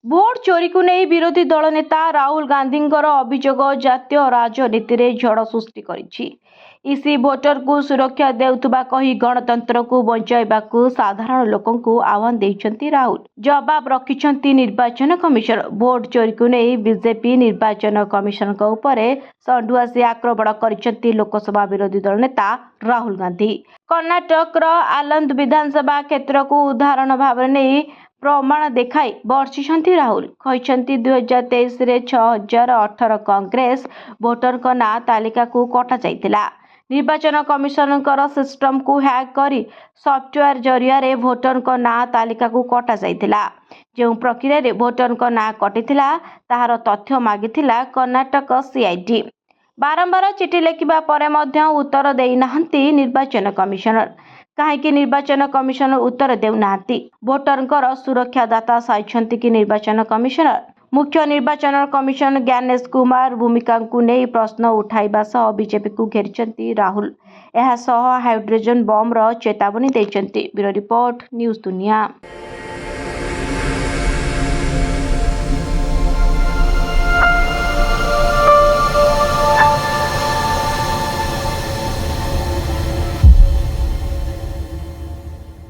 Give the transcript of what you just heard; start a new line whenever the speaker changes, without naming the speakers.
Vote चोरी को नहीं विरोधी दल नेता राहुल गांधी अभियोग जातीय राजनीति रे झड़ सृष्टि करिछि। इसी भोटर को सुरक्षा देउतबा कही गणतंत्र को बंचाइबा को साधारण लोकन को आह्वान देइछंती राहुल। जवाब रखिछंती निर्वाचन कमिशन। भोट चोरी को नहीं बीजेपी निर्वाचन कमिशन को ऊपर संडुआसी आक्रमण करिछंती लोकसभा विरोधी दल नेता राहुल गांधी। कर्नाटक आलंद विधानसभा क्षेत्र को उदाहरण भाव नहीं प्रमाण देखाई बर्षिछंती राहुल। कहते 2023 रे 6018 कांग्रेस भोटर का ना तालिका को कटा जाइतिला। निर्वाचन कमिशन सिस्टम को हैक करी सॉफ्टवेयर जरिया रे भोटर का ना तालिका को कटा जाइतिला। जो प्रक्रिया रे भोटर का ना कटिथिला ताहार तथ्य मागिथिला कर्नाटक सीआईडी। बारंबार चिठी लेखिबा परे मध्य उत्तर देई नाहंती निर्वाचन कमिशनर। कहीं निर्वाचन कमिशन उत्तर देउनाहांती। भोटरंकर सुरक्षा दाता साइछंती कि निर्वाचन कमिशनर। मुख्य निर्वाचन कमिशन ज्ञानेश कुमार भूमिका को नहीं प्रश्न उठाइबा सह बीजेपी को घेरिछंती राहुल। यह सह हाइड्रोजन बम रो चेतावनी देइछंती। ब्यूरो रिपोर्ट न्यूज दुनिया।